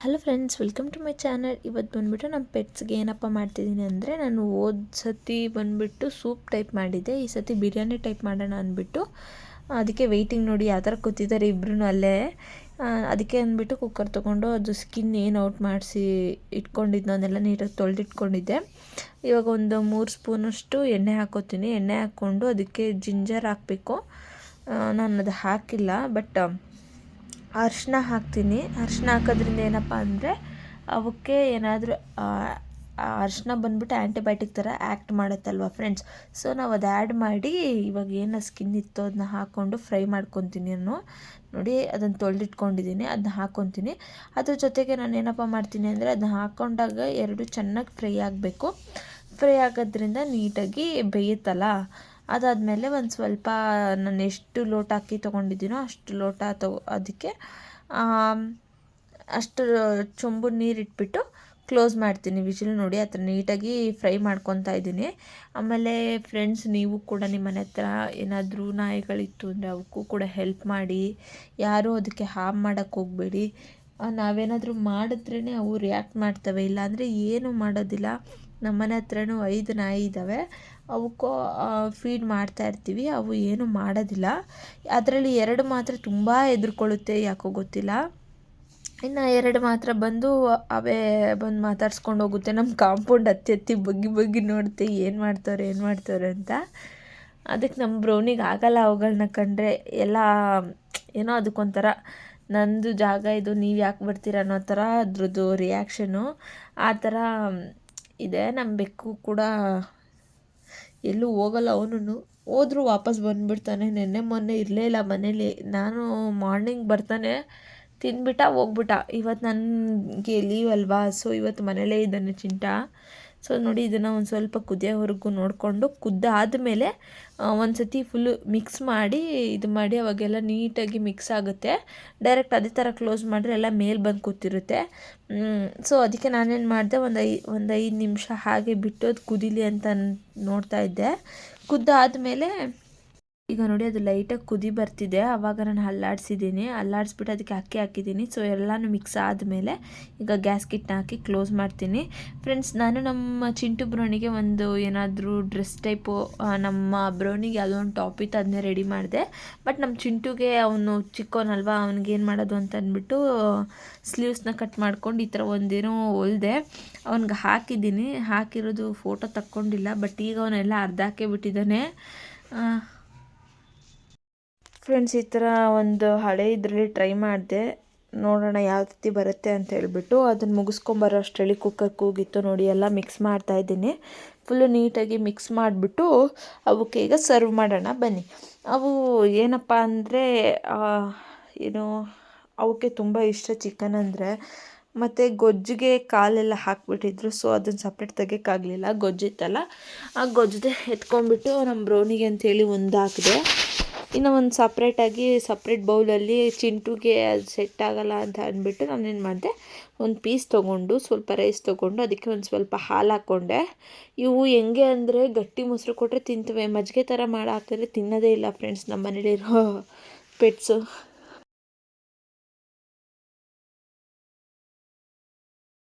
Hello friends, welcome to my channel. ಇವತ್ತು ಬಂದುಬಿಟ್ಟು ನಮ್ಮ ಪೆಟ್ಸ್ಗೆ ಏನಪ್ಪ ಮಾಡ್ತಿದ್ದೀನಿ ಅಂದರೆ, ನಾನು ಹೋದ ಸತಿ ಬಂದುಬಿಟ್ಟು ಸೂಪ್ ಟೈಪ್ ಮಾಡಿದ್ದೆ. ಈ ಸತಿ ಬಿರಿಯಾನಿ ಟೈಪ್ ಮಾಡೋಣ ಅಂದ್ಬಿಟ್ಟು ಅದಕ್ಕೆ ವೆಯ್ಟಿಂಗ್ ನೋಡಿ ಯಾವ ಥರ ಕೂತಿದ್ದಾರೆ ಇಬ್ಬರೂ ಅಲ್ಲೇ. ಅದಕ್ಕೆ ಅಂದ್ಬಿಟ್ಟು ಕುಕ್ಕರ್ ತೊಗೊಂಡು ಅದು ಸ್ಕಿನ್ ಏನು ಔಟ್ ಮಾಡಿಸಿ ಇಟ್ಕೊಂಡಿದ್ದು ಅದನ್ನೆಲ್ಲ ನೀಟಾಗಿ ತೊಳೆದಿಟ್ಕೊಂಡಿದ್ದೆ. ಇವಾಗ ಒಂದು 3 ಸ್ಪೂನಷ್ಟು ಎಣ್ಣೆ ಹಾಕೋತೀನಿ. ಎಣ್ಣೆ ಹಾಕ್ಕೊಂಡು ಅದಕ್ಕೆ ಜಿಂಜರ್ ಹಾಕಬೇಕು. ನಾನು ಅದು ಹಾಕಿಲ್ಲ, ಬಟ್ ಅರಿಶಿನ ಹಾಕ್ತೀನಿ. ಅರಿಶಿನ ಹಾಕೋದ್ರಿಂದ ಏನಪ್ಪ ಅಂದರೆ ಅವಕ್ಕೆ ಏನಾದರೂ ಅರಿಶಿನ ಬಂದುಬಿಟ್ಟು ಆ್ಯಂಟಿಬಯೋಟಿಕ್ ಥರ ಆ್ಯಕ್ಟ್ ಮಾಡುತ್ತಲ್ವ ಫ್ರೆಂಡ್ಸ್. ಸೊ ನಾವು ಅದು ಆ್ಯಡ್ ಮಾಡಿ ಇವಾಗ ಏನು ಸ್ಕಿನ್ ಇತ್ತು ಅದನ್ನ ಹಾಕ್ಕೊಂಡು ಫ್ರೈ ಮಾಡ್ಕೊತೀನಿ. ನೋಡಿ ಅದನ್ನು ತೊಳೆದಿಟ್ಕೊಂಡಿದ್ದೀನಿ, ಅದನ್ನ ಹಾಕ್ಕೊತೀನಿ. ಅದ್ರ ಜೊತೆಗೆ ನಾನು ಏನಪ್ಪ ಮಾಡ್ತೀನಿ ಅಂದರೆ ಅದನ್ನ ಹಾಕ್ಕೊಂಡಾಗ ಎರಡು ಚೆನ್ನಾಗಿ ಫ್ರೈ ಆಗಬೇಕು. ಫ್ರೈ ಆಗೋದ್ರಿಂದ ನೀಟಾಗಿ ಬೇಯುತ್ತಲ್ಲ. ಅದಾದಮೇಲೆ ಒಂದು ಸ್ವಲ್ಪ ನಾನು ಎಷ್ಟು ಲೋಟ ಅಕ್ಕಿ ತೊಗೊಂಡಿದ್ದೀನೋ ಅಷ್ಟು ಲೋಟ ಅದಕ್ಕೆ ಅಷ್ಟು ಚೊಂಬು ನೀರಿಟ್ಬಿಟ್ಟು ಕ್ಲೋಸ್ ಮಾಡ್ತೀನಿ. ವಿಜಿಲ್ ನೋಡಿ ಆ ಥರ ನೀಟಾಗಿ ಫ್ರೈ ಮಾಡ್ಕೊತಾ ಇದ್ದೀನಿ. ಆಮೇಲೆ ಫ್ರೆಂಡ್ಸ್, ನೀವು ಕೂಡ ನಿಮ್ಮ ಮನೆ ಹತ್ರ ಏನಾದರೂ ನಾಯಿಗಳಿತ್ತು ಅಂದರೆ ಅವಕ್ಕೂ ಕೂಡ ಹೆಲ್ಪ್ ಮಾಡಿ. ಯಾರೂ ಅದಕ್ಕೆ ಹಾರ್ಮ್ ಮಾಡೋಕ್ಕೆ ಹೋಗಬೇಡಿ. ನಾವೇನಾದರೂ ಮಾಡಿದ್ರೇ ಅವು ರಿಯಾಕ್ಟ್ ಮಾಡ್ತವೆ, ಇಲ್ಲಾಂದರೆ ಏನೂ ಮಾಡೋದಿಲ್ಲ. ನಮ್ಮ ಮನೆ ಹತ್ರನೂ 5 ನಾಯಿ ಇದ್ದಾವೆ. ಅವಕ್ಕೂ ಫೀಡ್ ಮಾಡ್ತಾಯಿರ್ತೀವಿ, ಅವು ಏನೂ ಮಾಡೋದಿಲ್ಲ. ಅದರಲ್ಲಿ 2 ಮಾತ್ರ ತುಂಬ ಹೆದರ್ಕೊಳ್ಳುತ್ತೆ, ಯಾಕೋ ಗೊತ್ತಿಲ್ಲ. ಇನ್ನು 2 ಮಾತ್ರ ಬಂದು ಅವೇ ಬಂದು ಮಾತಾಡ್ಸ್ಕೊಂಡು ಹೋಗುತ್ತೆ. ನಮ್ಮ ಕಾಂಪೌಂಡ್ ಹತ್ತಿ ಬಗ್ಗಿ ನೋಡುತ್ತೆ, ಏನು ಮಾಡ್ತವ್ರೆ ಅಂತ. ಅದಕ್ಕೆ ನಮ್ಮ ಬ್ರೌನಿಗೆ ಆಗಲ್ಲ ಅವುಗಳನ್ನ ಕಂಡ್ರೆ. ಎಲ್ಲ ಏನೋ ಅದಕ್ಕೊಂಥರ ನಂದು ಜಾಗ ಇದು, ನೀವು ಯಾಕೆ ಬರ್ತೀರ ಅನ್ನೋ ಥರ ಅದ್ರದ್ದು ರಿಯಾಕ್ಷನು ಆ ಥರ ಇದೆ. ನಮ್ಮ ಬೆಕ್ಕು ಕೂಡ ಎಲ್ಲೂ ಹೋಗಲ್ಲ. ಅವನು ಹೋದ್ರೂ ವಾಪಸ್ ಬಂದುಬಿಡ್ತಾನೆ. ನೆನ್ನೆ ಮೊನ್ನೆ ಇರಲೇ ಇಲ್ಲ ಮನೇಲಿ. ನಾನು ಮಾರ್ನಿಂಗ್ ಬರ್ತಾನೆ, ತಿಂದ್ಬಿಟ್ಟ ಹೋಗ್ಬಿಟ್ಟ. ಇವತ್ತು ನನಗೆ ಲೀವ್ ಅಲ್ವಾ, ಸೊ ಇವತ್ತು ಮನೇಲೇ ಇದ್ದಾನೆ ಚಿಂಟ. ಸೊ ನೋಡಿ, ಇದನ್ನು ಒಂದು ಸ್ವಲ್ಪ ಕುದಿಯೋವರೆಗೂ ನೋಡಿಕೊಂಡು ಕುದ್ದಾದಮೇಲೆ ಒಂದು ಸತಿ ಫುಲ್ಲು ಮಿಕ್ಸ್ ಮಾಡಿ ಇದು ಮಾಡಿ ಅವಾಗೆಲ್ಲ ನೀಟಾಗಿ ಮಿಕ್ಸ್ ಆಗುತ್ತೆ. ಡೈರೆಕ್ಟ್ ಅದೇ ಥರ ಕ್ಲೋಸ್ ಮಾಡಿದ್ರೆ ಎಲ್ಲ ಮೇಲೆ ಬಂದು ಕೂತಿರುತ್ತೆ. ಸೊ ಅದಕ್ಕೆ ನಾನೇನು ಮಾಡಿದೆ, ಒಂದು 5 ನಿಮಿಷ ಹಾಗೆ ಬಿಟ್ಟು ಅದು ಕುದೀಲಿ ಅಂತ ನೋಡ್ತಾ ಇದ್ದೆ. ಕುದ್ದಾದಮೇಲೆ ಈಗ ನೋಡಿ ಅದು ಲೈಟಾಗಿ ಕುದಿ ಬರ್ತಿದೆ. ಆವಾಗ ನಾನು ಅಲ್ಲಾಡಿಸ್ಬಿಟ್ಟು ಅದಕ್ಕೆ ಅಕ್ಕಿ ಹಾಕಿದ್ದೀನಿ. ಸೊ ಎಲ್ಲನೂ ಮಿಕ್ಸ್ ಆದಮೇಲೆ ಈಗ ಗ್ಯಾಸ್ ಕಿಟ್ನ ಹಾಕಿ ಕ್ಲೋಸ್ ಮಾಡ್ತೀನಿ. ಫ್ರೆಂಡ್ಸ್, ನಾನು ನಮ್ಮ ಚಿಂಟು ಬ್ರೌನಿಗೆ ಒಂದು ಏನಾದರೂ ಡ್ರೆಸ್ ಟೈಪು, ನಮ್ಮ ಬ್ರೌನಿಗೆ ಯಾವುದೋ ಒಂದು ಟಾಪ್ ಇತ್ತು, ಅದನ್ನೇ ರೆಡಿ ಮಾಡಿದೆ. ಬಟ್ ನಮ್ಮ ಚಿಂಟುಗೆ ಅವನು ಚಿಕ್ಕವನಲ್ವ, ಅವ್ನಿಗೇನು ಮಾಡೋದು ಅಂತ ಅಂದ್ಬಿಟ್ಟು ಸ್ಲೀವ್ಸ್ನ ಕಟ್ ಮಾಡ್ಕೊಂಡು ಈ ಥರ ಒಂದೇನೋ ಹೊಲಿದೆ. ಅವ್ನಿಗೆ ಹಾಕಿದ್ದೀನಿ. ಹಾಕಿರೋದು ಫೋಟೋ ತಕ್ಕೊಂಡಿಲ್ಲ, ಬಟ್ ಈಗ ಅವನೆಲ್ಲ ಅರ್ಧ ಹಾಕೇ ಬಿಟ್ಟಿದ್ದಾನೆ. ಫ್ರೆಂಡ್ಸ್, ಈ ಥರ ಒಂದು ಹಳೆ ಇದರಲ್ಲಿ ಟ್ರೈ ಮಾಡಿದೆ, ನೋಡೋಣ ಯಾವ ರೀತಿ ಬರುತ್ತೆ ಅಂತ ಹೇಳ್ಬಿಟ್ಟು. ಅದನ್ನು ಮುಗಿಸ್ಕೊಂಬರೋ ಅಷ್ಟರಲ್ಲಿ ಕುಕ್ಕರ್ ಕೂಗಿತ್ತು. ನೋಡಿ ಎಲ್ಲ ಮಿಕ್ಸ್ ಮಾಡ್ತಾಯಿದ್ದೀನಿ. ಫುಲ್ಲು ನೀಟಾಗಿ ಮಿಕ್ಸ್ ಮಾಡಿಬಿಟ್ಟು ಅವಕ್ಕೆ ಈಗ ಸರ್ವ್ ಮಾಡೋಣ ಬನ್ನಿ. ಅವು ಏನಪ್ಪ ಅಂದರೆ ಏನು, ಅವಕ್ಕೆ ತುಂಬ ಇಷ್ಟ ಚಿಕನ್ ಅಂದರೆ. ಮತ್ತು ಗೊಜ್ಜಿಗೆ ಕಾಲೆಲ್ಲ ಹಾಕಿಬಿಟ್ಟಿದ್ರು. ಸೊ ಅದನ್ನು ಸಪ್ರೇಟ್ ತೆಗೋಕ್ಕಾಗಲಿಲ್ಲ, ಗೊಜ್ಜಿತ್ತಲ್ಲ. ಆ ಗೊಜ್ಜದೆ ಎತ್ಕೊಂಡ್ಬಿಟ್ಟು ನಮ್ಮ ಬ್ರೌನಿಗೆ ಅಂಥೇಳಿ ಒಂದು ಹಾಕಿದೆ. ಇನ್ನು ಒಂದು ಸಪ್ರೇಟ್ ಬೌಲಲ್ಲಿ ಚಿಂಟುಗೆ ಅದು ಸೆಟ್ ಆಗೋಲ್ಲ ಅಂತ ಅಂದ್ಬಿಟ್ಟು ನಾನೇನು ಮಾಡಿದೆ, ಒಂದು ಪೀಸ್ ತೊಗೊಂಡು ಸ್ವಲ್ಪ ರೈಸ್ ತೊಗೊಂಡು ಅದಕ್ಕೆ ಒಂದು ಸ್ವಲ್ಪ ಹಾಲು ಹಾಕ್ಕೊಂಡೆ. ಇವು ಹೆಂಗೆ ಅಂದರೆ ಗಟ್ಟಿ ಮೊಸರು ಕೊಟ್ಟರೆ ತಿಂತವೆ, ಮಜ್ಜಿಗೆ ಥರ ಮಾಡಿ ಹಾಕಿದ್ರೆ ತಿನ್ನೋದೇ ಇಲ್ಲ ಫ್ರೆಂಡ್ಸ್ ನಮ್ಮ ಮನೇಲಿರೋ ಪೆಟ್ಸು.